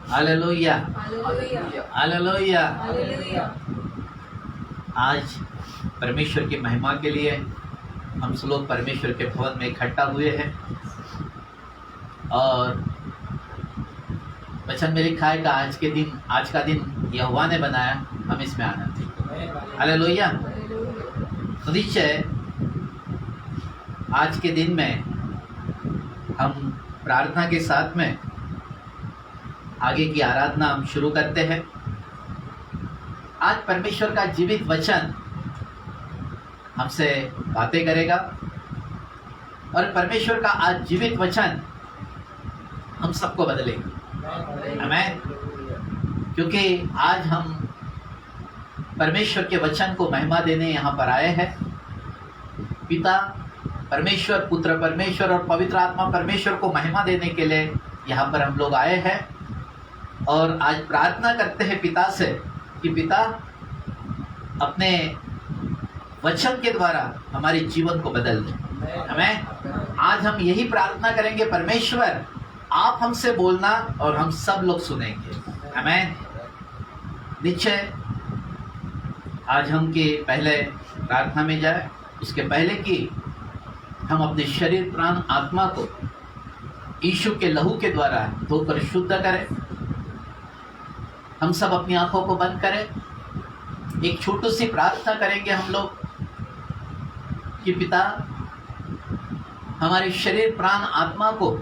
Hallelujah hallelujah. आज परमेश्वर की महिमा के लिए हम सब लोग परमेश्वर के भवन में इकट्ठा हुए हैं और वचन में लिखा है कि आज का दिन यहोवा ने बनाया, हम इसमें आनंदित। हालेलुया। तो निश्चय आज के दिन में हम प्रार्थना के साथ में आगे की आराधना हम शुरू करते हैं। आज परमेश्वर का जीवित वचन हमसे बातें करेगा और परमेश्वर का आज जीवित वचन हम सबको बदलेगा। आमीन। क्योंकि आज हम परमेश्वर के वचन को महिमा देने यहाँ पर आए हैं। पिता परमेश्वर, पुत्र परमेश्वर और पवित्र आत्मा परमेश्वर को महिमा देने के लिए यहाँ पर हम लोग आए हैं और आज प्रार्थना करते हैं पिता से कि पिता अपने वचन के द्वारा हमारे जीवन को बदल दे। हमें आज हम यही प्रार्थना करेंगे, परमेश्वर आप हमसे बोलना और हम सब लोग सुनेंगे। हमें निश्चय आज हम के पहले प्रार्थना में जाए उसके पहले कि हम अपने शरीर प्राण आत्मा को यीशु के लहू के द्वारा धोकर शुद्ध करें। हम सब अपनी आंखों को बंद करें। एक छोटी सी प्रार्थना करेंगे हम लोग कि पिता हमारे शरीर प्राण आत्मा को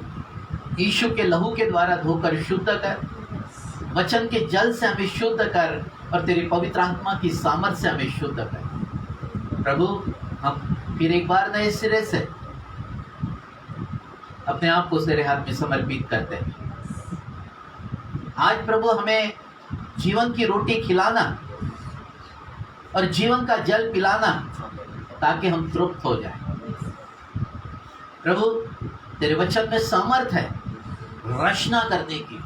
यीशु के लहू के द्वारा धोकर शुद्ध कर, वचन के जल से हमें शुद्ध कर और तेरी पवित्र आत्मा की सामर्थ से हमें शुद्ध कर। प्रभु हम फिर एक बार नए सिरे से अपने आप को तेरे हाथ में समर्पित करते हैं। आज प्रभु हमें जीवन की रोटी खिलाना और जीवन का जल पिलाना ताकि हम तृप्त हो जाएं। प्रभु तेरे वचन में सामर्थ है रचना करने की,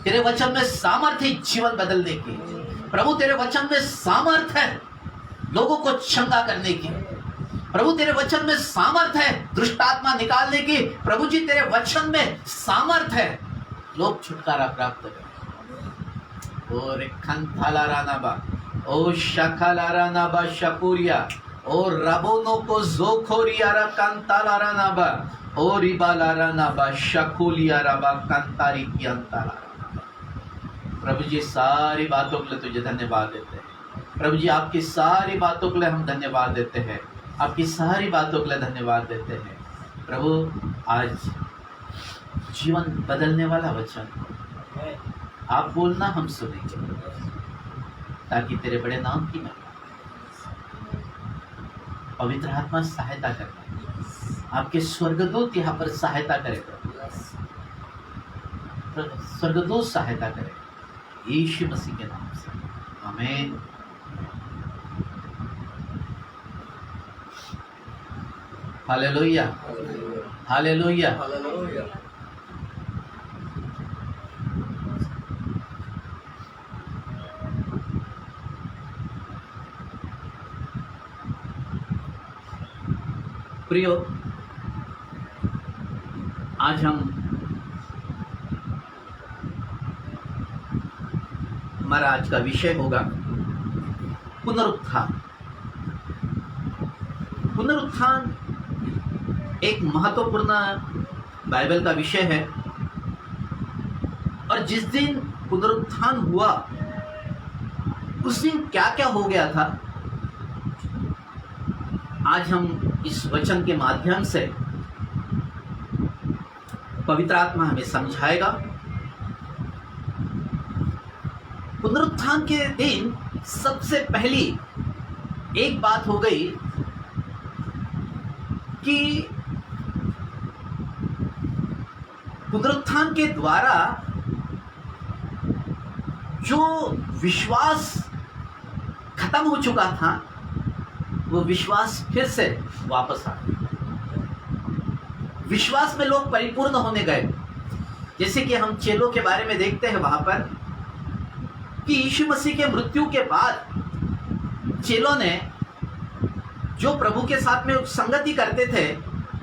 तेरे वचन में सामर्थ है जीवन बदलने की। प्रभु तेरे वचन में सामर्थ है लोगों को चंगा करने की। प्रभु तेरे वचन में सामर्थ है दुष्टात्मा निकालने की। प्रभु जी तेरे वचन में सामर्थ है लोग छुटकारा प्राप्त करें। ओ रेखंथालारानाबा ओ शखालारानाबा शकुरिया ओ रबोनो को जोखोरिया रा कंतालारानाबा ओ रिबालारानाबा शकुलिया रबा कंतारी की अंतालारानाबा। प्रभु जी सारी बातों के लिए तुझे धन्यवाद देते हैं। प्रभु जी आपकी सारी बातों के लिए हम धन्यवाद देते हैं। आपकी सारी बातों के लिए धन्यवाद देते हैं। प्रभु आज जीवन बदलने वाला वचन आप बोलना हम सुनेंगे ताकि तेरे बड़े नाम की महिमा। पवित्र आत्मा सहायता करना, आपके स्वर्गदूत यहाँ पर सहायता करेगा। स्वर्गदूत सहायता करेगा यीशु मसीह के नाम से। आमीन। Hallelujah hallelujah. प्रियो, आज हमारा आज का विषय होगा पुनरुत्थान। पुनरुत्थान एक महत्वपूर्ण बाइबल का विषय है और जिस दिन पुनरुत्थान हुआ उस दिन क्या क्या हो गया था, आज हम इस वचन के माध्यम से पवित्र आत्मा हमें समझाएगा। पुनरुत्थान के दिन सबसे पहली एक बात हो गई कि पुनरुत्थान के द्वारा जो विश्वास खत्म हो चुका था वो विश्वास फिर से वापस आ गया। विश्वास में लोग परिपूर्ण होने गए। जैसे कि हम चेलों के बारे में देखते हैं वहां पर कि यीशु मसीह के मृत्यु के बाद चेलों ने जो प्रभु के साथ में संगति करते थे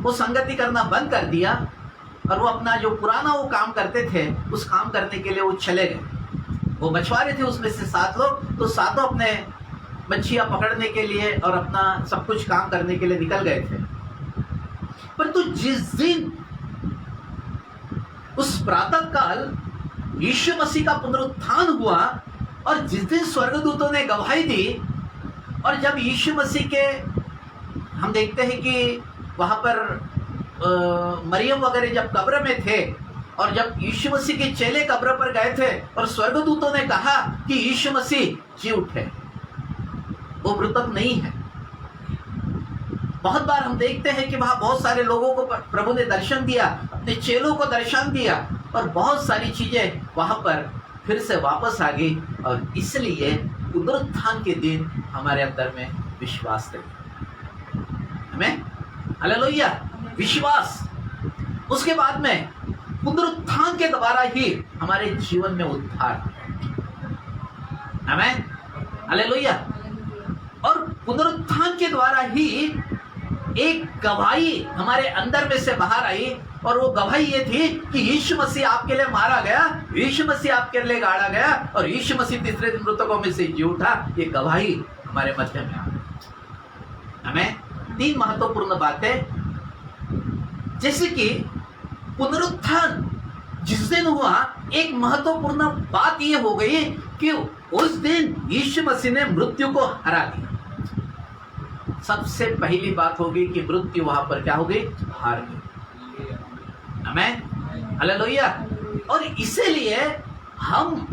वो संगति करना बंद कर दिया और वो अपना जो पुराना वो काम करते थे उस काम करने के लिए वो चले गए। वो मछुआरे थे उसमें से 7 लोग, तो सातों अपने मच्छियां पकड़ने के लिए और अपना सब कुछ काम करने के लिए निकल गए थे। परंतु जिस दिन उस प्रातः काल यीशु मसीह का पुनरुत्थान हुआ और जिस दिन स्वर्गदूतों ने गवाही दी, और जब यीशु मसीह के हम देखते हैं कि वहां पर मरियम वगैरह जब कब्र में थे और जब यीशु मसीह के चेले कब्र पर गए थे और स्वर्गदूतों ने कहा कि यीशु मसीह जी उठे, वो मृतक नहीं है। बहुत बार हम देखते हैं कि वहां बहुत सारे लोगों को प्रभु ने दर्शन दिया, अपने चेलों को दर्शन दिया और बहुत सारी चीजें वहां पर फिर से वापस आ गई। और इसलिए पुनरुत्थान के दिन हमारे अंदर में विश्वास रहे, हमें हालेलुया विश्वास। उसके बाद में पुनरुत्थान के द्वारा ही हमारे जीवन में उद्धार, हमें हालेलुया। और पुनरुत्थान के द्वारा ही एक गवाही हमारे अंदर में से बाहर आई, और वो गवाही ये थी कि यीशु मसीह आपके लिए मारा गया, यीशु मसीह आपके लिए गाड़ा गया और यीशु मसीह तीसरे दिन मृतकों में से जी उठा। ये गवाही हमारे मध्य में आ गई। हमें 3 महत्वपूर्ण बातें, जैसे कि पुनरुत्थान जिस दिन हुआ, एक महत्वपूर्ण बात यह हो गई कि उस दिन यीशु मसीह ने मृत्यु को हरा दिया। सबसे पहली बात होगी कि मृत्यु वहां पर क्या हो गई, हार गई। Amen hallelujah. और इसीलिए हम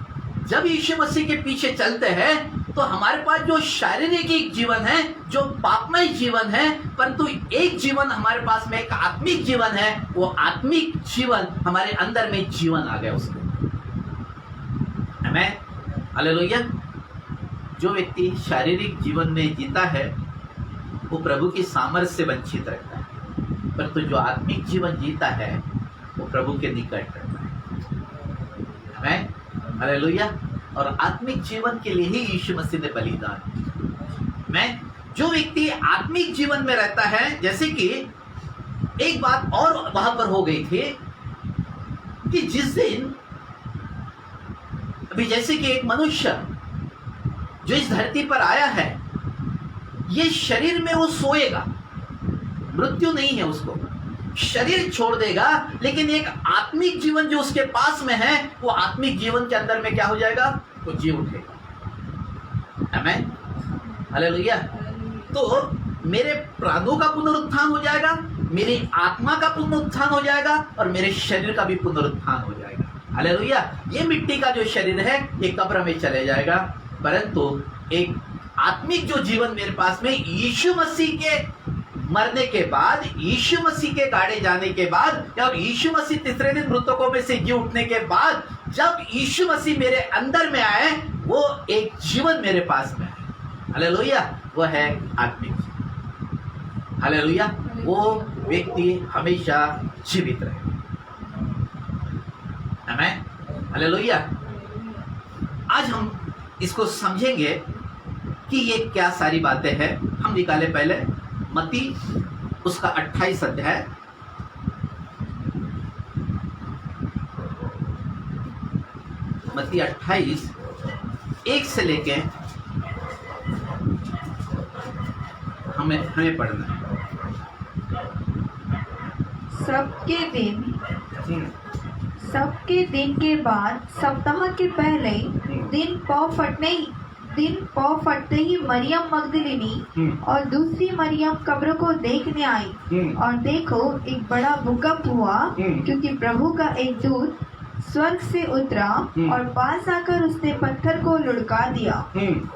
जब यीशु मसीह के पीछे चलते हैं तो हमारे पास जो शारीरिक जीवन है, जो पापमय जीवन है, परंतु एक जीवन हमारे पास में एक आत्मिक जीवन है। वो आत्मिक जीवन हमारे अंदर में जीवन आ गया उसके। Amen hallelujah. जो व्यक्ति शारीरिक जीवन में जीता है वो प्रभु की सामर्थ्य से वंचित रहता है, परंतु जो आत्मिक जीवन जीता है वो प्रभु के निकट रहता है। Amen hallelujah. और आत्मिक जीवन के लिए ही यीशु मसीह ने बलिदान किया। मैं जो व्यक्ति आत्मिक जीवन में रहता है, जैसे कि एक बात और वहां पर हो गई थी कि जिस दिन अभी जैसे कि एक मनुष्य जो इस धरती पर आया है, ये शरीर में वो सोएगा, मृत्यु नहीं है, उसको शरीर छोड़ देगा, लेकिन एक आत्मिक जीवन जो उसके पास में है, वो आत्मिक जीवन के अंदर में क्या हो जाएगा, वो जी उठेगा। Amen hallelujah. तो मेरे प्राणों का पुनरुत्थान हो जाएगा, मेरी आत्मा का पुनरुत्थान हो जाएगा और मेरे शरीर का भी पुनरुत्थान हो जाएगा। हालेलुया। ये मिट्टी का जो शरीर है ये कब्र में चले जाएगा, परंतु एक आत्मिक जो जीवन मेरे पास में यीशु मसीह के मरने के बाद, यीशु मसीह के गाड़े जाने के बाद और यीशु मसीह तीसरे दिन मृतकों में से जी उठने के बाद, जब यीशु मसीह मेरे अंदर में आए, वो एक जीवन मेरे पास में है। हालेलुया। वो है आत्मिक जीवन। हालेलुया। वो व्यक्ति हमेशा जीवित रहे। Amen hallelujah. आज हम इसको समझेंगे कि ये क्या सारी बातें हैं। हम निकाले पहले मत्ती उसका 28 अध्याय, मत्ती 28 1 से लेके हमें पढ़ना है। सबके दिन के बाद सप्ताह के पहले दिन पौ फटते ही मरियम मगदलिनी और दूसरी मरियम कब्र को देखने आई, और देखो एक बड़ा भूकंप हुआ, क्योंकि प्रभु का एक दूत स्वर्ग से उतरा और पास आकर उसने पत्थर को लुढ़का दिया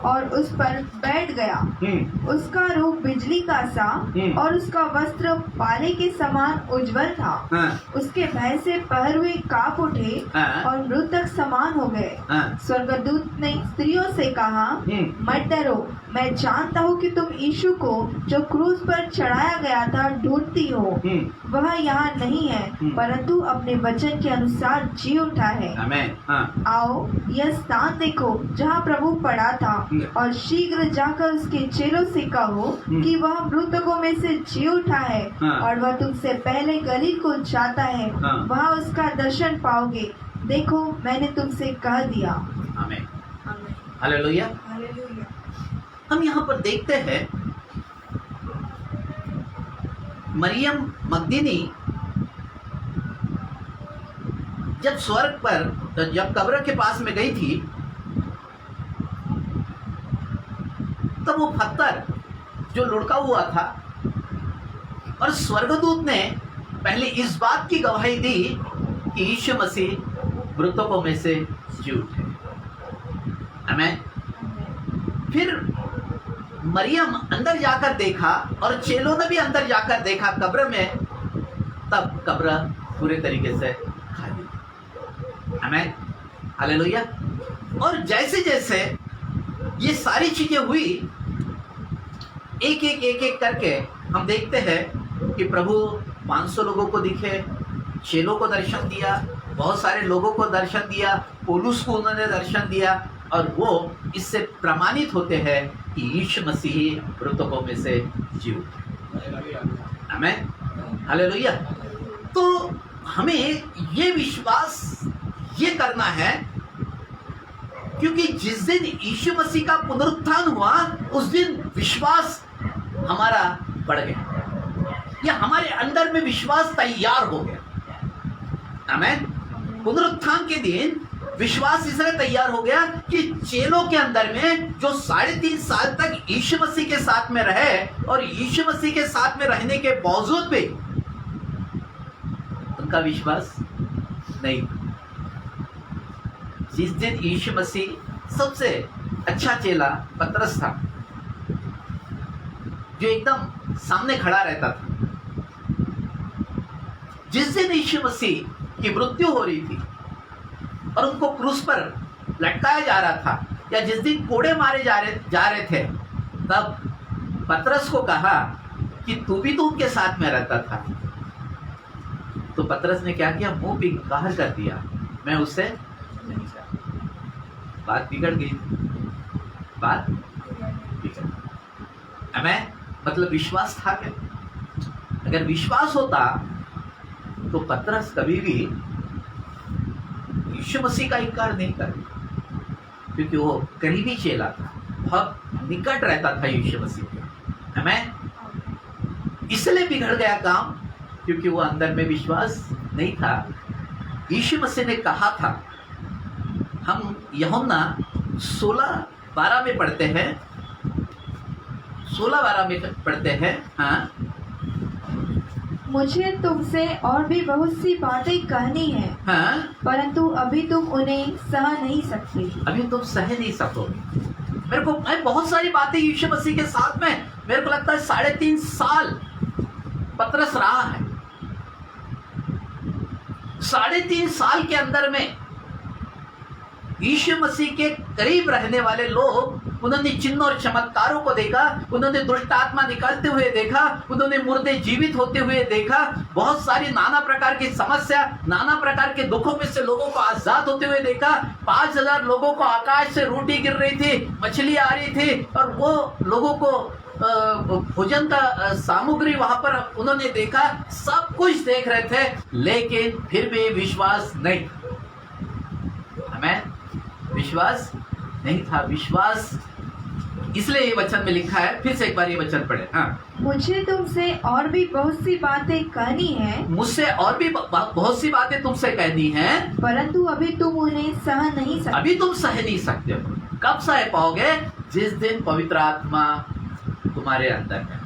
और उस पर बैठ गया। उसका रूप बिजली का सा और उसका वस्त्र पाले के समान उज्जवल था। उसके भय से पहरुए कांप उठे और मृतक समान हो गए। हाँ। स्वर्गदूत ने स्त्रियों से कहा, मत डरो, मैं जानता हूँ कि तुम यीशु को जो क्रूस पर चढ़ाया गया था ढूंढती हो। वह यहाँ नहीं है, परंतु अपने वचन के अनुसार जी उठा है। आमेन। हाँ। आओ यह स्थान देखो जहाँ प्रभु पड़ा था, और शीघ्र जाकर उसके चेलों से कहो कि वह मृतकों में से जी उठा है, और वह तुमसे पहले गलील को जाता है, वहाँ उसका दर्शन पाओगे। देखो मैंने तुमसे कह दिया। आमेन। हालेलुया। हालेलुया। हम यहाँ पर देखते हैं मरियम मगदलीनी जब स्वर्ग पर जब कब्र के पास में गई थी, तब वो पत्थर जो लुढ़का हुआ था, और स्वर्गदूत ने पहले इस बात की गवाही दी कि यीशु मसीह मृतकों में से जी उठे। आमेन। फिर मरियम अंदर जाकर देखा और चेलों ने भी अंदर जाकर देखा कब्र में, तब कब्र पूरे तरीके से खाली। आमेन। हालेलुया। और जैसे जैसे ये सारी चीजें हुई, एक एक करके हम देखते हैं कि प्रभु 500 लोगों को दिखे, चेलों को दर्शन दिया, बहुत सारे लोगों को दर्शन दिया, पौलुस को उन्होंने दर्शन दिया, और वो इससे प्रमाणित होते हैं कि यीशु मसीह मृतकों में से जी उठे। आमेन। हालेलुया। तो हमें ये विश्वास ये करना है, क्योंकि जिस दिन यीशु मसीह का पुनरुत्थान हुआ, उस दिन विश्वास हमारा बढ़ गया, या हमारे अंदर में विश्वास तैयार हो गया। आमेन। पुनरुत्थान के दिन विश्वास इसलिए तैयार हो गया कि चेलों के अंदर में जो 3.5 साल तक यीशु मसीह के साथ में रहे, और यीशु मसीह के साथ में रहने के बावजूद भी उनका विश्वास नहीं। जिस दिन यीशु मसीह सबसे अच्छा चेला पतरस था, जो एकदम सामने खड़ा रहता था, जिस दिन यीशु मसीह की मृत्यु हो रही थी और उनको क्रूस पर लटकाया जा रहा था, या जिस दिन कोड़े मारे जा रहे थे, तब पतरस को कहा कि तू भी तो उनके साथ में रहता था। तो पतरस ने क्या किया? मुंह इनकार कर दिया, मैं उससे नहीं चाहता। बात बिगड़ गई, बात बिगड़ गई। हमें मतलब विश्वास था क्या? अगर विश्वास होता तो पतरस कभी भी यीशु मसीह का इनकार नहीं करता, क्योंकि वो करीबी चेला था, बहुत निकट रहता था यीशु मसीह के। हमें इसलिए बिगड़ गया काम, क्योंकि वो अंदर में विश्वास नहीं था। यीशु मसीह ने कहा था, हम यूहन्ना 16:12 में पढ़ते हैं, 16:12 में पढ़ते हैं। हाँ, मुझे तुमसे और भी बहुत सी बातें कहनी है, हाँ, परंतु अभी तुम उन्हें सह नहीं सकते। अभी तुम सह नहीं सकोगे। मेरे को बहुत सारी बातें यीशु मसीह के साथ में, मेरे को लगता है 3.5 साल पतरस रहा है। 3.5 साल के अंदर में यीशु मसीह के करीब रहने वाले लोग, उन्होंने चिन्ह और चमत्कारों को देखा, उन्होंने दुष्ट आत्मा निकलते हुए देखा, उन्होंने मुर्दे जीवित होते हुए देखा, बहुत सारी नाना प्रकार की समस्या, नाना प्रकार के दुखों में से लोगों को आजाद होते हुए देखा। 5000 लोगों को आकाश से रोटी गिर रही थी, मछली आ रही थी, और वो लोगों को भोजन का सामग्री वहां पर उन्होंने देखा। सब कुछ देख रहे थे, लेकिन फिर भी विश्वास नहीं। हमें विश्वास नहीं था। विश्वास इसलिए ये वचन में लिखा है, फिर से एक बार ये वचन पढ़े। हाँ, मुझे तुमसे और भी बहुत सी बातें कहनी है, मुझसे और भी बहुत सी बातें तुमसे कहनी है, परंतु अभी तुम उन्हें सह नहीं सकते। अभी तुम सह नहीं सकते हो। कब सह पाओगे? जिस दिन पवित्र आत्मा तुम्हारे अंदर है,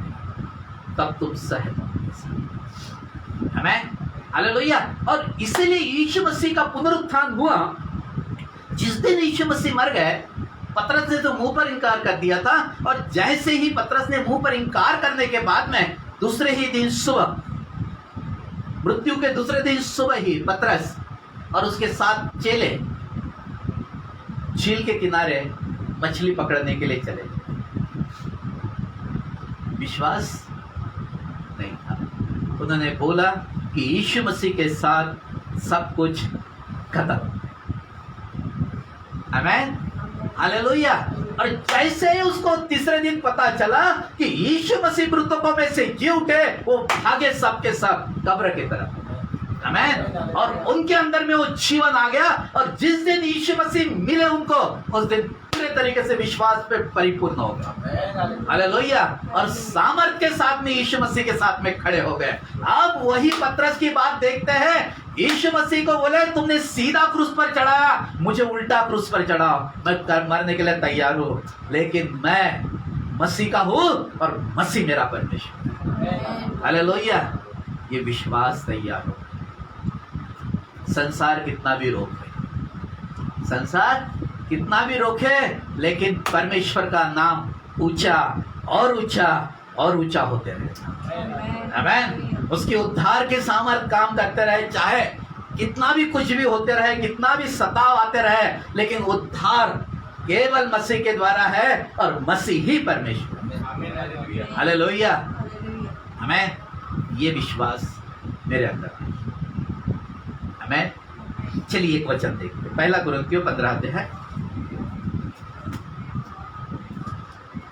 तब तुम सह पाओगे। हमें हालेलुया। और इसलिए यीशु मसीह का पुनरुत्थान हुआ। जिस दिन यीशु मसीह मर गए, पतरस ने तो मुंह पर इनकार कर दिया था, और जैसे ही पतरस ने मुंह पर इनकार करने के बाद में दूसरे ही दिन सुबह, मृत्यु के दूसरे दिन सुबह ही पतरस और उसके साथ चेले झील के किनारे मछली पकड़ने के लिए चले गए। विश्वास नहीं था। उन्होंने बोला कि यीशु मसीह के साथ सब कुछ खत्म। आमीन, हालेलुया। और जैसे ही उसको तीसरे दिन पता चला कि यीशु मसीह मृतकों में से जी उठे, वो भागे सब के सब कब्र की तरफ। आमीन। और उनके अंदर में वो जीवन आ गया, और जिस दिन यीशु मसीह मिले उनको, उस दिन पूरे तरीके से विश्वास पे परिपूर्ण हो गया। हालेलुया। और सामर्थ के साथ में यीशु मसीह के साथ में खड़े हो गए। अब वही पतरस की बात देखते हैं। यीशु मसीह को बोले तुमने सीधा क्रूस पर चढ़ाया, मुझे उल्टा क्रूस पर चढ़ाओ, मैं मरने के लिए तैयार हूं, लेकिन मैं मसीह का हूं और मसीह मेरा परमेश्वर। हालेलुया। ये विश्वास तैयार हो। संसार कितना भी रोके, संसार कितना भी रोके, लेकिन परमेश्वर का नाम ऊंचा और ऊंचा और ऊंचा होते रहे। आमीन। उसके उद्धार के सामर्थ काम करते रहे, चाहे कितना भी कुछ भी होते रहे, कितना भी सताव आते रहे, लेकिन उद्धार केवल मसीह के द्वारा है और मसीह ही परमेश्वर। हालेलुया। हमें ये विश्वास मेरे अंदर है। हमें चलिए एक वचन देखते हैं। पहला कुरिन्थियों 15 अध्याय,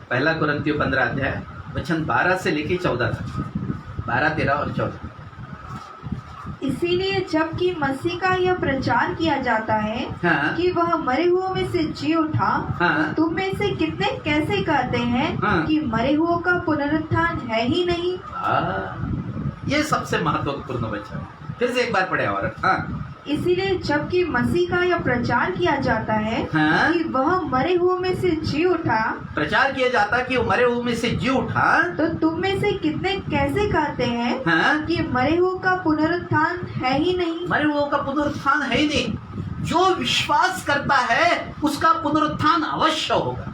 पहला कुरिन्थियों 15 अध्याय वचन 12 से लेके 14 तक, 12, 13 और 14। इसीलिए जबकि मसीह का यह प्रचार किया जाता है हाँ। कि वह मरे हुओं में से जी उठा, हाँ। तुम में से कितने कैसे कहते हैं हाँ। कि मरे हुओं का पुनरुत्थान है ही नहीं। ये सबसे महत्वपूर्ण वचन है। फिर से एक बार पढ़े और। हाँ। इसीलिए जबकि मसीह का यह प्रचार किया जाता है हाँ। कि वह मरे हुओं में से जी उठा, प्रचार किया जाता कि वो मरे हुए में से जी उठा, तो तुम में से कितने कैसे कहते हैं हाँ। कि मरे हुओं का पुनरुत्थान है ही नहीं। मरे हुओं का पुनरुत्थान है ही नहीं। जो विश्वास करता है उसका पुनरुत्थान अवश्य होगा।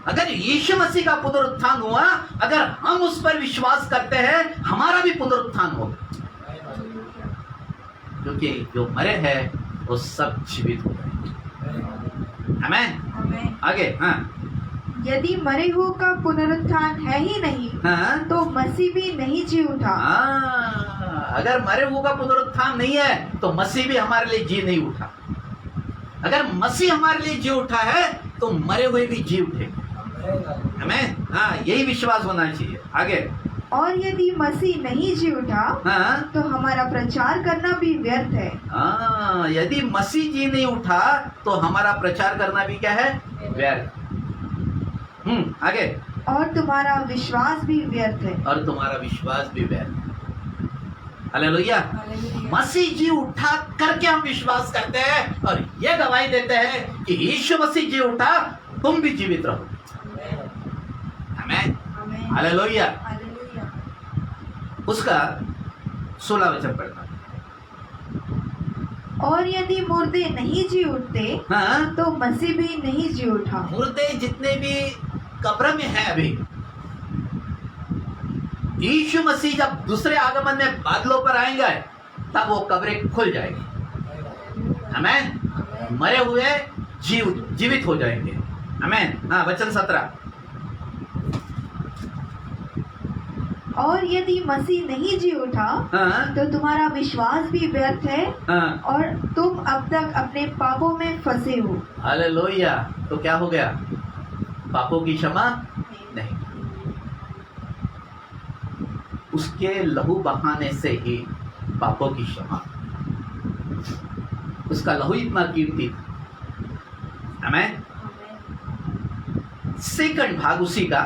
अगर यीशु मसीह का पुनरुत्थान हुआ, अगर हम उस पर विश्वास करते हैं, हमारा भी पुनरुत्थान होगा, क्योंकि जो मरे हैं वो सब जीवित हो गए। आमीन। आगे। हाँ। यदि मरे हुओं का पुनरुत्थान है ही नहीं, हाँ। तो मसीह भी नहीं जी उठा। अगर मरे हुओं का पुनरुत्थान नहीं है तो मसीह भी हमारे लिए जी नहीं उठा। अगर मसीह हमारे लिए जी उठा है तो मरे हुए भी जी उठेंगे। आमीन। हाँ, यही विश्वास होना चाहिए। आगे। और यदि मसीह नहीं जी उठा, हाँ। तो हमारा प्रचार करना भी व्यर्थ है। यदि मसीह जी नहीं उठा तो हमारा प्रचार करना भी क्या है? व्यर्थ। आगे। और तुम्हारा विश्वास भी व्यर्थ है। और तुम्हारा विश्वास भी व्यर्थ। हालेलुया। मसीह जी उठा करके हम विश्वास करते हैं और ये गवाही देते हैं कि यीशु मसीह जी उठा, तुम भी जीवित रहो। आमीन। हालेलुया। उसका 16 वचन पढ़ना। और यदि मुर्दे नहीं जी उठते, हाँ। तो मसीह भी नहीं जी उठा। मुर्दे जितने भी कब्र में हैं अभी, यीशु मसीह जब दूसरे आगमन में बादलों पर आएंगे तब वो कब्रें खुल जाएंगी। आमीन। मरे हुए जीवित हो जाएंगे। आमीन। हाँ, वचन 17। और यदि मसीह नहीं जी उठा, हाँ। तो तुम्हारा विश्वास भी व्यर्थ है, हाँ। और तुम अब तक अपने पापों में फंसे हो। हालेलुया। तो क्या हो गया? पापों की क्षमा नहीं, उसके लहू बहाने से ही पापों की क्षमा। उसका लहू इतना कीमती था। आमीन। सेकंड भाग उसी का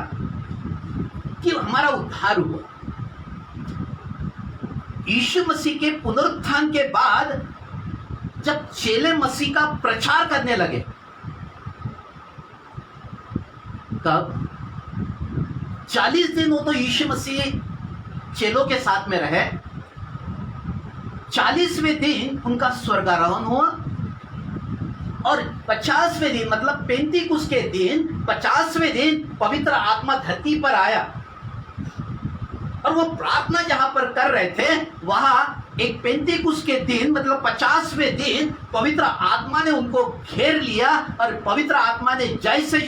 कि हमारा उद्धार हुआ। यीशु मसीह के पुनरुत्थान के बाद जब चेले मसीह का प्रचार करने लगे, तब 40 दिन वो तो यीशु मसीह चेलों के साथ में रहे। 40वें दिन उनका स्वर्गारोहण हुआ और 50वें दिन मतलब पेंतीकुस्त के दिन 50वें दिन पवित्र आत्मा धरती पर आया और वो प्रार्थना जहां पर कर रहे थे वहां एक पेंतिकुस्त के दिन मतलब 50वें दिन पवित्र आत्मा ने उनको घेर लिया और पवित्र आत्मा ने जैसे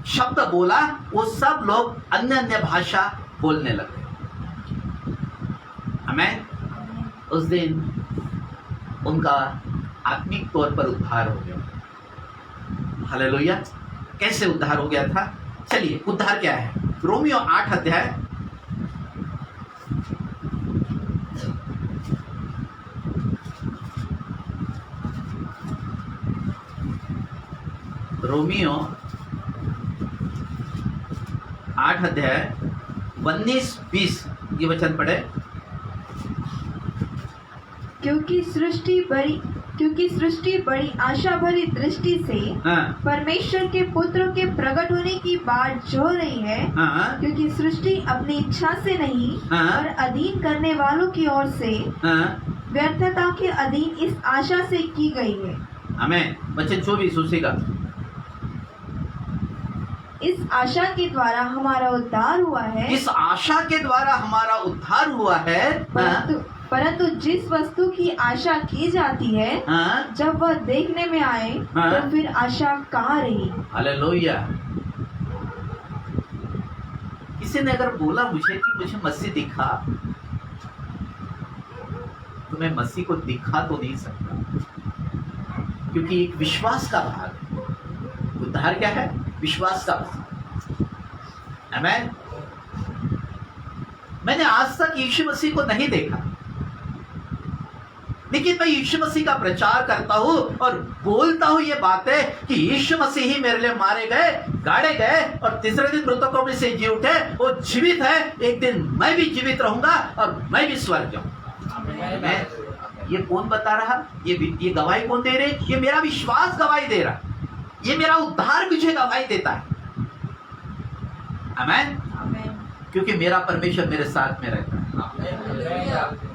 शब्द बोला वो सब लोग अन्य अन्य भाषा बोलने लगे। आमीन। उस दिन उनका आत्मिक तौर पर उद्धार हो गया। हालेलुया। कैसे उद्धार हो गया था? चलिए, उद्धार क्या है? रोमियो 8 अध्याय रोमियो 8 अध्याय 19-20 ये वचन पढ़े। क्योंकि सृष्टि बड़ी आशा भरी दृष्टि से परमेश्वर के पुत्र के प्रकट होने की बाट जो रही है। क्योंकि सृष्टि अपनी इच्छा से नहीं और अधीन करने वालों की ओर से व्यर्थता के अधीन इस आशा से की गई है। आमीन। वचन 24 उसी का। इस आशा के द्वारा हमारा उद्धार हुआ है। इस आशा के द्वारा हमारा उद्धार हुआ है। परंतु जिस वस्तु की आशा की जाती है जब वह देखने में आए तो फिर आशा कहाँ रही। हालेलुया। किसी ने अगर बोला मुझे कि मुझे मसीह दिखा, तो मैं मसीह को दिखा तो नहीं सकता, क्योंकि एक विश्वास का भाग है। उद्धार क्या है? विश्वास का भाग। आमीन। मैंने आज तक यीशु मसीह को नहीं देखा, लेकिन मैं यीशु मसीह का प्रचार करता हूं और बोलता हूं ये बातें कि यीशु मसीह ही मेरे लिए मारे गए, गाड़े गए और तीसरे दिन मृतकों में से जी उठे। वो जीवित है। एक दिन मैं भी जीवित रहूंगा और मैं भी स्वर्ग जाऊंगा। ये कौन बता रहा? ये गवाही कौन दे रहे? ये मेरा विश्वास गवाही दे रहा। ये मेरा उद्धार मुझे गवाही देता है। आमीन। क्योंकि मेरा परमेश्वर मेरे साथ में रहता है।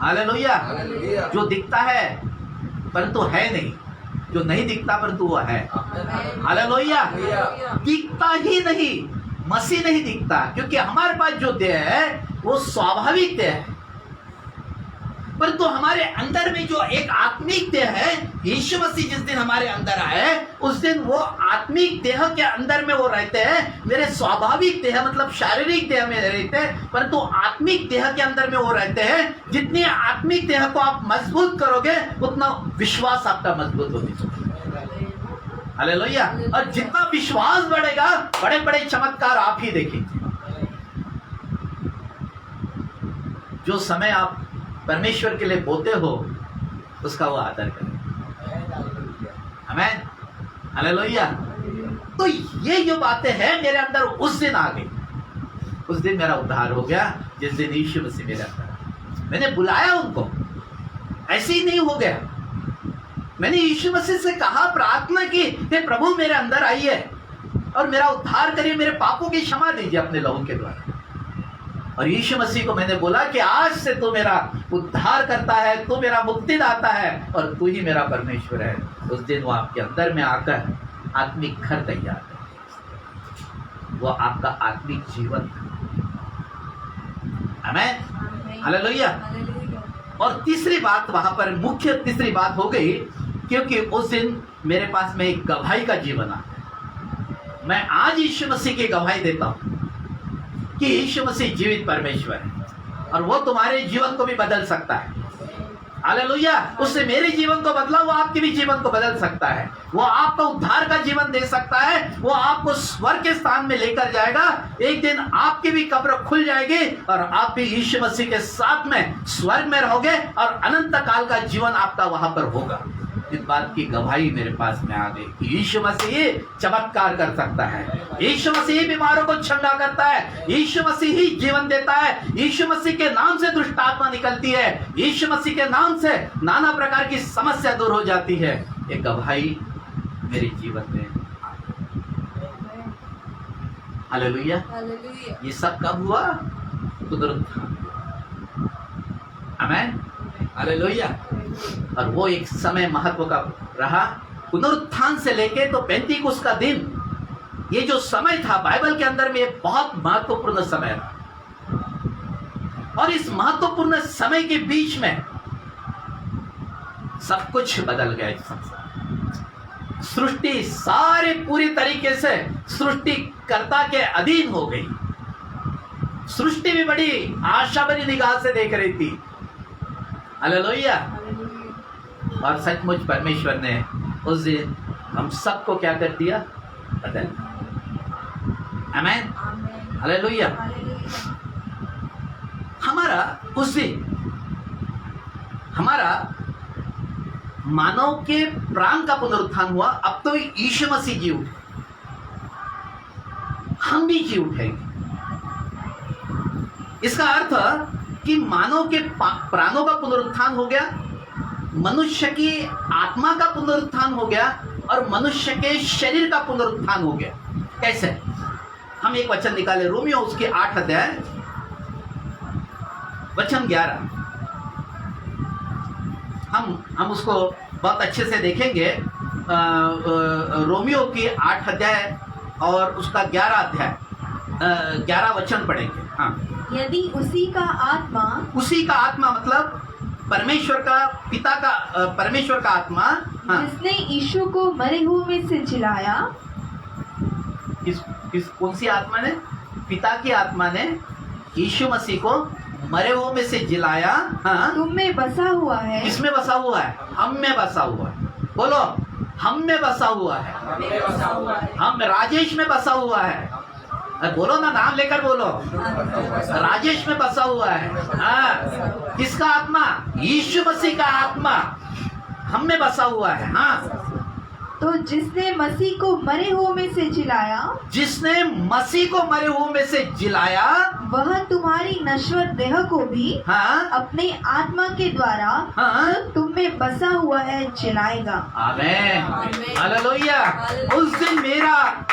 हालेलुया। जो दिखता है परंतु है नहीं, जो नहीं दिखता परंतु वो है। हालेलुया। दिखता ही नहीं, मसीह नहीं दिखता, क्योंकि हमारे पास जो देह है वो स्वाभाविक देह है, परंतु हमारे अंदर में जो एक आत्मिक देह है, यीशु मसीह जिस दिन हमारे अंदर आए उस दिन वो आत्मिक देह के अंदर में वो रहते हैं। मेरे स्वाभाविक देह मतलब शारीरिक देह में रहते हैं, परंतु आत्मिक देह के अंदर में वो रहते हैं। जितनी आत्मिक देह को आप मजबूत करोगे उतना विश्वास आपका मजबूत होगा। हालेलुया। और जितना विश्वास बढ़ेगा बड़े बड़े चमत्कार आप ही देखेंगे। जो समय आप परमेश्वर के लिए बोते हो उसका वो आदर करें। आमीन। हालेलुया। तो ये जो बातें हैं मेरे अंदर उस दिन आ गई। उस दिन मेरा उद्धार हो गया जिस दिन यीशु मसीह मेरे अंदर। मैंने बुलाया उनको, ऐसे ही नहीं हो गया। मैंने यीशु मसीह से कहा, प्रार्थना की, हे प्रभु मेरे अंदर आइए और मेरा उद्धार करिए, मेरे पापों की क्षमा दीजिए अपने लहू के द्वारा। और यीशु मसीह को मैंने बोला कि आज से तू मेरा उद्धार करता है, तू मेरा मुक्तिदाता है और तू ही मेरा परमेश्वर है। उस दिन वो आपके अंदर में आकर आत्मिक घर तैयार है। वो आपका आत्मिक जीवन है। आमीन। हालेलुया। और तीसरी बात वहां पर मुख्य तीसरी बात हो गई, क्योंकि उस दिन मेरे पास में एक गवाही का जीवन आता है। मैं आज यीशु मसीह की गवाही देता हूं कि यीशु मसीह जीवित परमेश्वर है और वो तुम्हारे जीवन को भी बदल सकता है। हालेलुया। उससे मेरे जीवन को बदला, वो आपके भी जीवन को बदल सकता है। वो आपको उद्धार का जीवन दे सकता है। वो आपको स्वर्ग के स्थान में लेकर जाएगा। एक दिन आपकी भी कब्र खुल जाएगी और आप भी यीशु मसीह के साथ में स्वर्ग में रहोगे और अनंत काल का जीवन आपका वहां पर होगा। इस बात की गवाही मेरे पास में आ गई कि यीशु मसीह चमत्कार कर सकता है। यीशु मसीह बीमारों को चंगा करता है। यीशु मसीह ही जीवन देता है। यीशु मसीह के नाम से दुष्ट आत्मा निकलती है। यीशु मसीह के नाम से नाना प्रकार की समस्या दूर हो जाती है। एक गवाही मेरे जीवन में। हालेलुया। ये सब कब हुआ? पुनरुत्थान। आमीन। हालेलुया। और वो एक समय महत्व का रहा। पुनरुत्थान से लेके तो पेंतीकुस्त का दिन, ये जो समय था बाइबल के अंदर में, ये बहुत महत्वपूर्ण समय था। और इस महत्वपूर्ण समय के बीच में सब कुछ बदल गया इस संसार। सृष्टि सारी पूरी तरीके से सृष्टिकर्ता के अधीन हो गई। सृष्टि भी बड़ी आशा भरी निगाह से देख रही थी। हालेलुया। और सचमुच परमेश्वर ने उस दिन हम सबको क्या कर दिया? बदल। आमीन। हालेलुया। हमारा उस दिन हमारा मानव के प्राण का पुनरुत्थान हुआ। अब तो यीशु मसीह जी उठे, हम भी जी उठेंगे। इसका अर्थ कि मानव के प्राणों का पुनरुत्थान हो गया, मनुष्य की आत्मा का पुनरुत्थान हो गया और मनुष्य के शरीर का पुनरुत्थान हो गया। कैसे? हम एक वचन निकाले, रोमियो उसके 8 अध्याय वचन 11। हम उसको बहुत अच्छे से देखेंगे। रोमियो की 8 अध्याय और उसका 11 अध्याय 11 वचन पढ़ेंगे। हाँ, यदि उसी का आत्मा मतलब परमेश्वर का पिता का परमेश्वर का आत्मा, हाँ, जिसने यीशु को मरे हुए में से जिलाया। कौन सी आत्मा ने? पिता की आत्मा ने यीशु मसीह को मरे हुए में से जिलाया। हाँ, तुम में बसा हुआ है। किसमें बसा हुआ है? हम में बसा हुआ है। बोलो, हम में बसा हुआ है। हम राजेश में बसा हुआ है। बोलो ना, नाम लेकर बोलो। राजेश में बसा हुआ है। हाँ, किसका आत्मा? यीशु मसीह का आत्मा हम में बसा हुआ है। हाँ, तो जिसने मसीह को मरे हुए में से जिलाया, जिसने मसीह को मरे हुए में से जिलाया, वह तुम्हारी नश्वर देह को भी, हाँ, अपने आत्मा के द्वारा, हाँ, जो तुम में बसा हुआ है जिलाएगा। आमीन। हालेलुया। उस दिन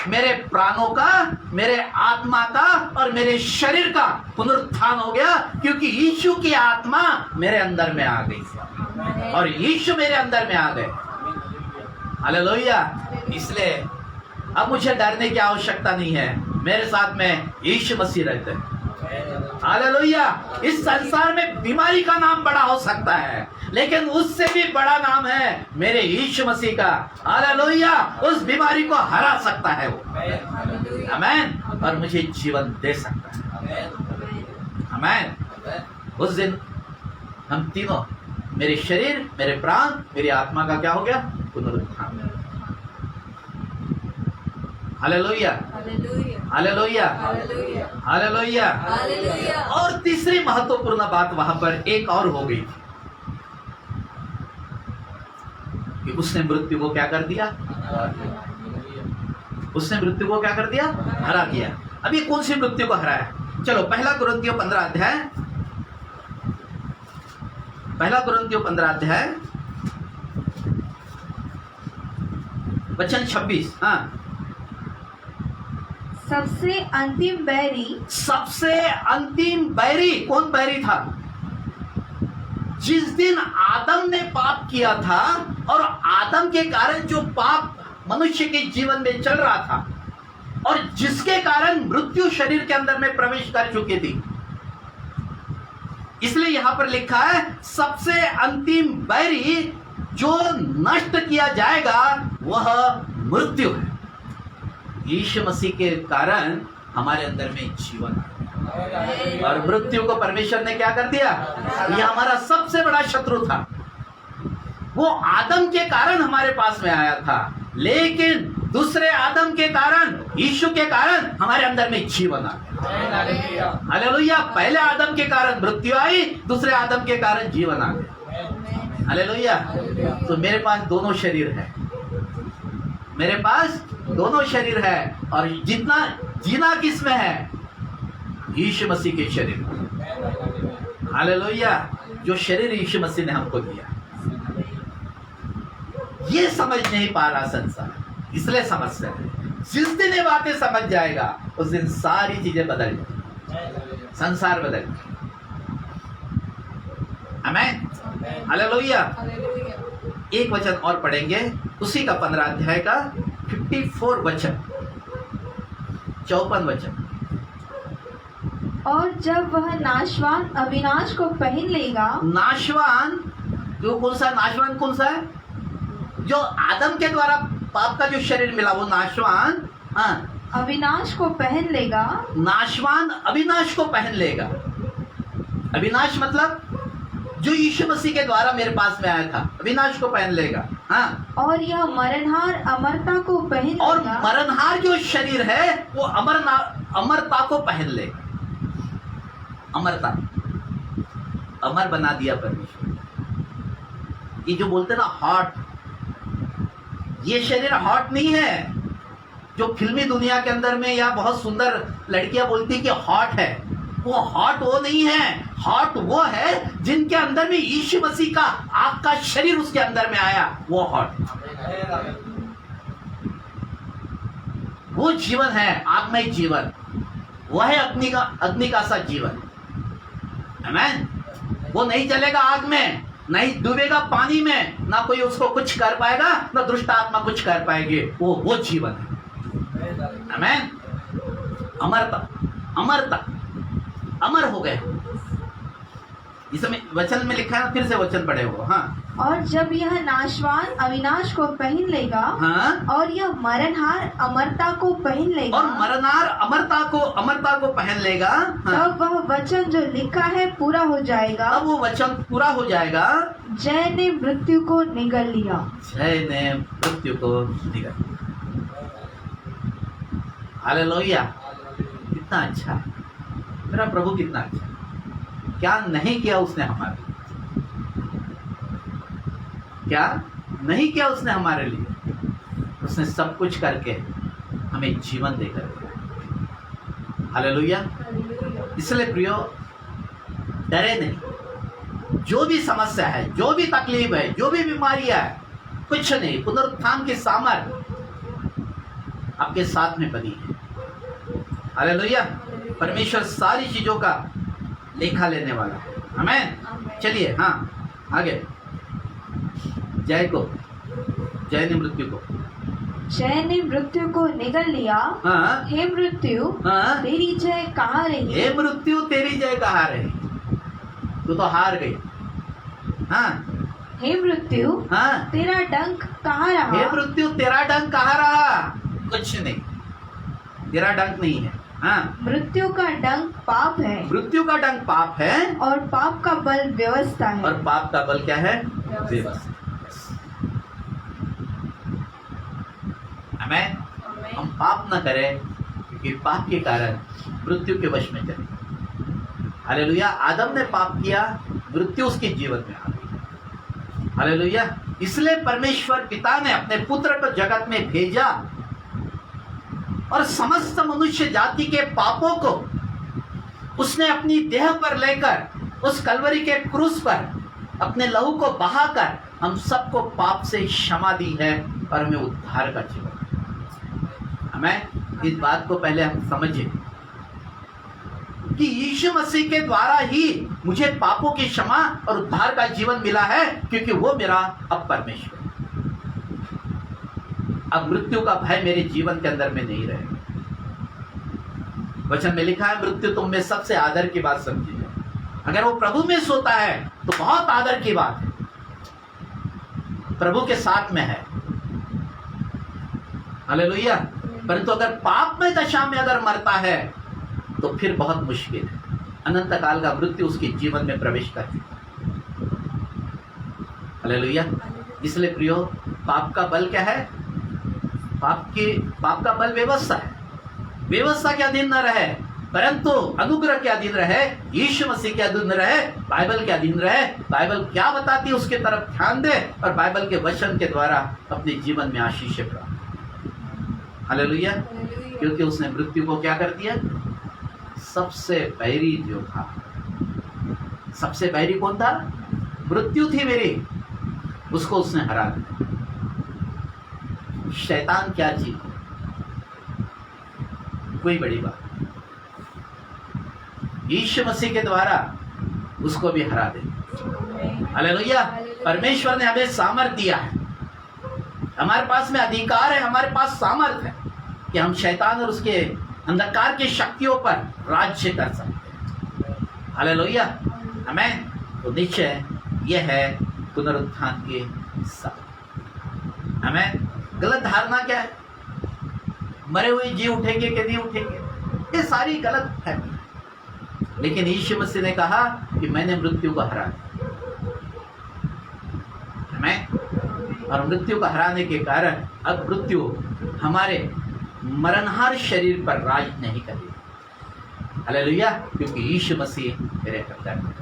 मेरे प्राणों का, मेरे आत्मा का और मेरे शरीर का पुनरुत्थान हो गया, क्योंकि यीशु की आत्मा मेरे अंदर में आ गई और यीशु मेरे अंदर में आ गए। हालेलुया। इसलिए अब मुझे डरने की आवश्यकता नहीं है। मेरे साथ में यीशु मसीह रहते हैं। हालेलुया। इस संसार में बीमारी का नाम बड़ा हो सकता है, लेकिन उससे भी बड़ा नाम है मेरे यीशु मसीह का। हालेलुया। उस बीमारी को हरा सकता है वो। आमीन। और मुझे जीवन दे सकता है। आमीन। उस दिन हम तीनों, मेरे शरीर, मेरे प्राण, मेरी आत्मा का क्या हो गया? पुनरुत्थान। हालेलुया। हालेलुया। हालेलुया। और तीसरी महत्वपूर्ण बात वहां पर एक और हो गई थी कि उसने मृत्यु को क्या कर दिया? उसने मृत्यु को क्या कर दिया? हरा दिया। अब ये कौन सी मृत्यु को हराया? चलो, 1 कुरिन्थियों 15 अध्याय, 1 कुरिन्थियों 15 अध्याय वचन 26। हाँ, सबसे अंतिम बैरी कौन बैरी था? जिस दिन आदम ने पाप किया था और आदम के कारण जो पाप मनुष्य के जीवन में चल रहा था और जिसके कारण मृत्यु शरीर के अंदर में प्रवेश कर चुकी थी, इसलिए यहां पर लिखा है सबसे अंतिम बैरी जो नष्ट किया जाएगा वह मृत्यु है। यीशु मसीह के कारण हमारे अंदर में जीवन है और मृत्यु को परमेश्वर ने क्या कर दिया? यह हमारा सबसे बड़ा शत्रु था। वो आदम के कारण हमारे पास में आया था, लेकिन दूसरे आदम के कारण, यीशु के कारण हमारे अंदर में जीवन आ गया। हालेलुया। पहले आदम के कारण मृत्यु आई, दूसरे आदम के कारण जीवन आ गया। हालेलुया। तो मेरे पास दोनों शरीर है, मेरे पास दोनों शरीर है और जितना जीना किसमें है? यीशु मसीह के शरीर में। हालेलुया। जो शरीर यीशु मसीह ने हमको दिया, ये समझ नहीं पा रहा संसार, इसलिए समझते हैं। जिस दिन ये बातें समझ जाएगा उस दिन सारी चीजें बदल जाएगी, संसार बदल जाएगा। आमीन। हालेलुया। एक वचन और पढ़ेंगे, उसी का 15 अध्याय का 54 वचन, 54 वचन। और जब वह नाशवान अविनाश को पहन लेगा, नाशवान जो कौन सा नाशवान कौन सा है? जो आदम के द्वारा पाप का जो शरीर मिला वो नाशवान, हाँ, अविनाश को पहन लेगा। नाशवान अविनाश को पहन लेगा। अविनाश मतलब जो यीशु मसीह के द्वारा मेरे पास में आया था, अविनाश को पहन लेगा। हाँ, और यह मरणहार अमरता को पहन और लेगा। मरणहार जो शरीर है वो अमरता को पहन लेगा। अमरता, अमर बना दिया परमेश्वर। ये जो बोलते ना हॉट, ये शरीर हॉट नहीं है जो फिल्मी दुनिया के अंदर में या बहुत सुंदर लड़कियां बोलती कि हॉट है। वो हॉट वो नहीं है। हॉट वो है जिनके अंदर में यीशु मसीह का आग का शरीर उसके अंदर में आया, वो हॉट। वो जीवन है, आगमय जीवन। वो है अग्नि का सा जीवन। आमीन। वो नहीं जलेगा आग में, नहीं डूबेगा पानी में, ना कोई उसको कुछ कर पाएगा, ना दुष्ट आत्मा कुछ कर पाएगी। वो जीवन है। आमीन। अमरता, अमरता, अमर हो गए। इसमें वचन में लिखा है, फिर से वचन पढ़े हो। हाँ, और जब यह नाशवान अविनाश को पहन लेगा, हाँ, और यह मरणहार अमरता को पहन लेगा, और मरनार अमरता को पहन लेगा। हाँ, तब वह वचन जो लिखा है पूरा हो जाएगा। अब वो वचन पूरा हो जाएगा। जय ने मृत्यु को निगल लिया। जय ने मृत्यु को निगल। हालेलुया। कितना अच्छा है मेरा प्रभु, कितना अच्छा। क्या नहीं किया उसने हमारे लिए, क्या नहीं किया उसने हमारे लिए। उसने सब कुछ करके हमें जीवन देकर दिया। हालेलुया। इसलिए प्रियो, डरे नहीं। जो भी समस्या है, जो भी तकलीफ है, जो भी बीमारियां है, कुछ नहीं। पुनरुत्थान की सामर्थ आपके साथ में बनी है। हालेलुया। परमेश्वर सारी चीजों का लेखा लेने वाला है। आमीन। चलिए, हाँ, आगे। जय ने मृत्यु को, जय ने मृत्यु को निगल लिया। हाँ, हे मृत्यु, हाँ, तेरी जय कहाँ रही? हे मृत्यु तेरी जय कहाँ रही? तू तो हार गई। हाँ, हे मृत्यु, हाँ, तेरा डंक कहाँ रहा? हे मृत्यु तेरा डंक कहाँ रहा? कुछ नहीं, तेरा डंक नहीं है। हाँ, मृत्यु का डंक पाप है, मृत्यु का डंक पाप है, और पाप का बल व्यवस्था है। और पाप का बल क्या है? व्यवस्था। आमीन। हम पाप न करें, क्योंकि पाप के कारण मृत्यु के वश में चले। हालेलुया। आदम ने पाप किया, मृत्यु उसके जीवन में आ गई। हालेलुया। इसलिए परमेश्वर पिता ने अपने पुत्र को जगत में भेजा और समस्त मनुष्य जाति के पापों को उसने अपनी देह पर लेकर उस कलवरी के क्रूस पर अपने लहू को बहाकर हम सबको पाप से क्षमा दी है और हमें उद्धार का जीवन। हमें इस बात को पहले हम समझें कि यीशु मसीह के द्वारा ही मुझे पापों की क्षमा और उद्धार का जीवन मिला है, क्योंकि वो मेरा अब परमेश्वर। अब मृत्यु का भय मेरे जीवन के अंदर में नहीं रहेगा। वचन में लिखा है, मृत्यु तुम में सबसे आदर की बात समझी है। अगर वो प्रभु में सोता है तो बहुत आदर की बात है, प्रभु के साथ में है। हालेलुया। परंतु अगर पाप में दशा में अगर मरता है तो फिर बहुत मुश्किल है। अनंत काल का मृत्यु उसके जीवन में प्रवेश कर चुका। हालेलुया। इसलिए प्रियो, पाप का बल क्या है? पाप का बल व्यवस्था है। व्यवस्था के अधीन न रहे, परंतु अनुग्रह के अधीन रहे, यीशु मसीह के अधीन रहे, बाइबल के अधीन रहे। बाइबल क्या बताती है उसके तरफ ध्यान दे और बाइबल के वचन के द्वारा अपने जीवन में आशीष प्राप्त। हालेलुया। क्योंकि उसने मृत्यु को क्या कर दिया? सबसे बैरी जो था, सबसे बैरी कौन था? मृत्यु थी मेरी, उसको उसने हरा दिया। शैतान क्या चीज? कोई बड़ी बात। यीशु मसीह के द्वारा उसको भी हरा दे। हालेलुया। परमेश्वर ने हमें सामर्थ दिया है, हमारे पास में अधिकार है, हमारे पास सामर्थ है कि हम शैतान और उसके अंधकार की शक्तियों पर राज्य कर सकते हैं। हालेलुया। हमें तो निश्चय यह है पुनरुत्थान के साथ। हमें गलत धारणा क्या है? मरे हुए जी उठेंगे कि नहीं उठेंगे, ये सारी गलत है। लेकिन यीशु मसीह ने कहा कि मैंने मृत्यु को हरा दिया। हमें और मृत्यु को हराने के कारण अब मृत्यु हमारे मरणहार शरीर पर राज नहीं करेगी। हालेलुया, क्योंकि यीशु मसीह मेरे हृदय में।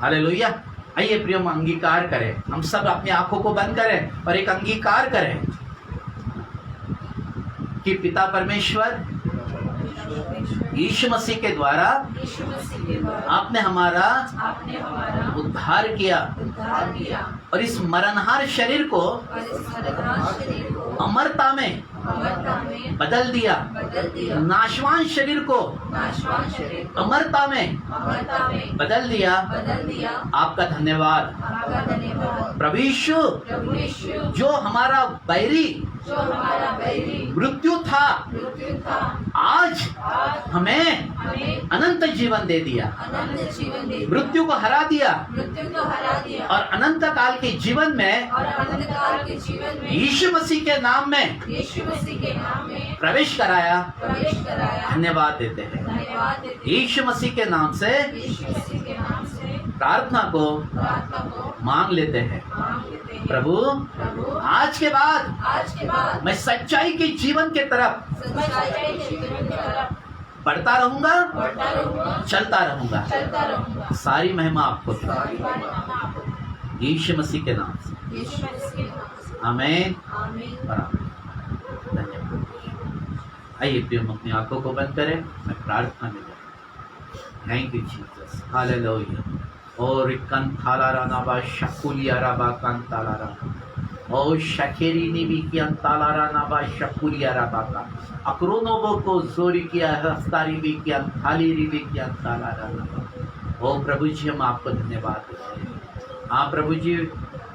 हालेलुया। आइए प्रिय, हम अंगीकार करें, हम सब अपनी आंखों को बंद करें और एक अंगीकार करें कि पिता परमेश्वर यीशु मसीह के द्वारा आपने हमारा उद्धार किया और इस मरणहार शरीर को अमरता में बदल दिया। नाशवान शरीर को अमरता में बदल दिया। आपका धन्यवाद प्रभु यीशु। जो हमारा बैरी मृत्यु था, आज हमें अनंत जीवन दे दिया, मृत्यु को हरा दिया और अनंत काल के जीवन में यीशु मसीह के नाम में प्रवेश कराया। धन्यवाद देते हैं। यीशु मसीह के नाम से प्रार्थना को मांग लेते हैं। प्रभु, आज के बाद मैं सच्चाई के जीवन के तरफ बढ़ता रहूंगा, चलता रहूंगा। सारी महिमा आपको यीशु मसीह के नाम से। आमीन और आमीन। धन्यवाद। आइए प्रिय, हम अपनी आंखों को बंद करें, मैं प्रार्थना में जाऊँ। Thank you Jesus. हालेलुया। और कंथालारानाबा शकुलियाराबा कंतालारा और शकेरीनी भी की अंतालारानाबा शकुलियाराबा का अक्रोनोबो को जोरी किया हस्तारी भी की अंथालीरी भी की अंतालारानाबा। ओ प्रभु जी, हम आपको धन्यवाद देते हैं। हाँ प्रभु जी,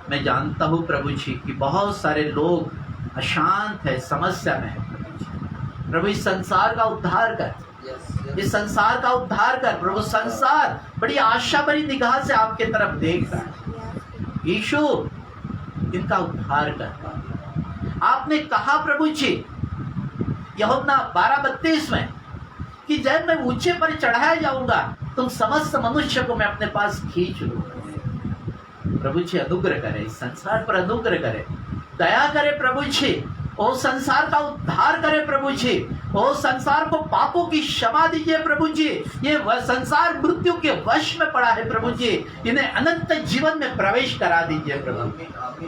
मैं जानता हूँ प्रभु जी कि बहुत सारे लोग अशांत है, समस्या में है। प्रभु इस संसार का उद्धार कर, इस संसार का उद्धार कर प्रभु। संसार बड़ी आशा भरी निगाह से आपके तरफ देख रहा है। यीशु, इनका उद्धार कर। आपने कहा प्रभु जी यूहन्ना 12:32 में कि जब मैं ऊंचे पर चढ़ाया जाऊंगा तुम समस्त मनुष्य को मैं अपने पास खींच लूंगा। प्रभु जी अनुग्रह करे, इस संसार पर अनुग्रह करे, दया करे प्रभु जी। ओ संसार का उद्धार करे प्रभु जी। ओ संसार को पापों की क्षमा दीजिए प्रभु जी। ये वह संसार मृत्यु के वश में पड़ा है प्रभु जी, इन्हें अनंत जीवन में प्रवेश करा दीजिए प्रभु।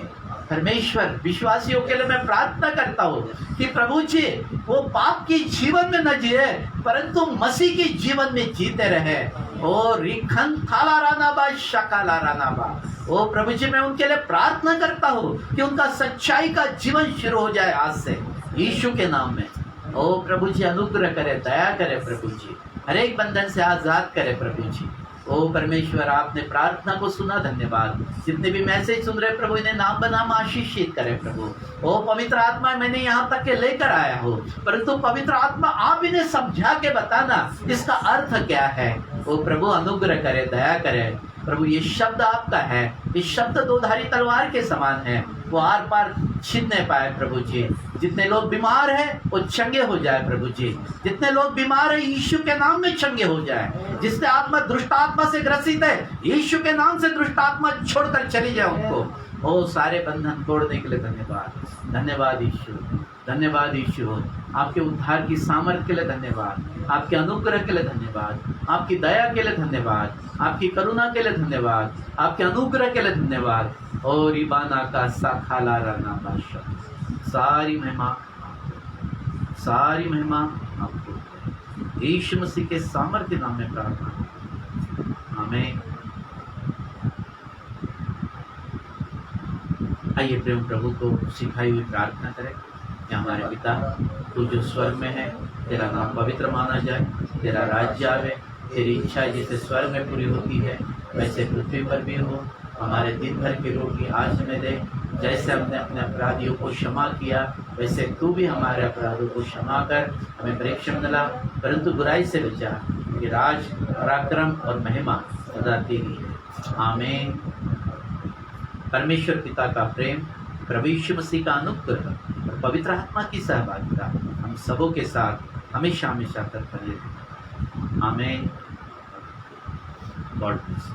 परमेश्वर, विश्वासियों के लिए मैं प्रार्थना करता हूँ कि प्रभु जी वो पाप की जीवन में न जिए परंतु मसीह के जीवन में जीते रहे। ओ रिखन थालारानाबा शकालारानाबा। ओ प्रभु जी, मैं उनके लिए प्रार्थना करता हूँ कि उनका सच्चाई का जीवन शुरू हो जाए आज से, यीशु के नाम में। ओ प्रभु जी अनुग्रह करे, दया करे प्रभु जी, हर एक बंधन से आजाद करे प्रभु जी। ओ परमेश्वर, आपने प्रार्थना को सुना, धन्यवाद। जितने भी मैसेज सुन रहे प्रभु, इन्हें नाम बनाम आशीषित करे प्रभु। ओ पवित्र आत्मा, मैंने यहाँ तक के लेकर आया हूँ परंतु पवित्र आत्मा आप इन्हें समझा के बताना इसका अर्थ क्या है। ओ प्रभु अनुग्रह करे, दया करे प्रभु। ये शब्द आपका है, ये शब्द दोधारी तलवार के समान है, वो आर पार छीनने पाए प्रभु जी। जितने लोग बीमार हैं वो चंगे हो जाए प्रभु जी। जितने लोग बीमार हैं यीशु के नाम में चंगे हो जाए। जिससे आत्मा दुष्ट आत्मा से ग्रसित है यीशु के नाम से दुष्ट आत्मा छोड़कर चली जाए उनको। ओ सारे बंधन तोड़ने के लिए धन्यवाद। धन्यवाद यीशु, धन्यवाद यीशु। आपके उद्धार की सामर्थ्य के लिए धन्यवाद, आपके अनुग्रह के लिए धन्यवाद, आपकी दया के लिए धन्यवाद, आपकी करुणा के लिए धन्यवाद, आपके अनुग्रह के लिए धन्यवाद। और इबाना का साखाला राना बादशाह, सारी महिमा, सारी महिमा आपको यीशु मसीह के सामर्थ्य नाम में प्रार्थना। आमीन। आइए प्रेम प्रभु को सिखाई हुई प्रार्थना करें। कि हमारे पिता, तू जो स्वर्ग में है, तेरा नाम पवित्र माना जाए, तेरा राज्य आवे, तेरी इच्छा जैसे स्वर्ग में पूरी होती है वैसे पृथ्वी पर भी हो। हमारे दिन भर की रोटी आज हमें दे, जैसे हमने अपने अपराधियों को क्षमा किया वैसे तू भी हमारे अपराधों को क्षमा कर। हमें परीक्षा में न ला परंतु बुराई से बचा, कि राज, पराक्रम और महिमा सदा तेरी है। आमीन। परमेश्वर पिता का प्रेम, प्रभु यीशु मसीह का अनुग्रह और पवित्र आत्मा की सहभागिता हम सबों के साथ हमेशा हमेशा तक बने रहे। आमीन। God bless.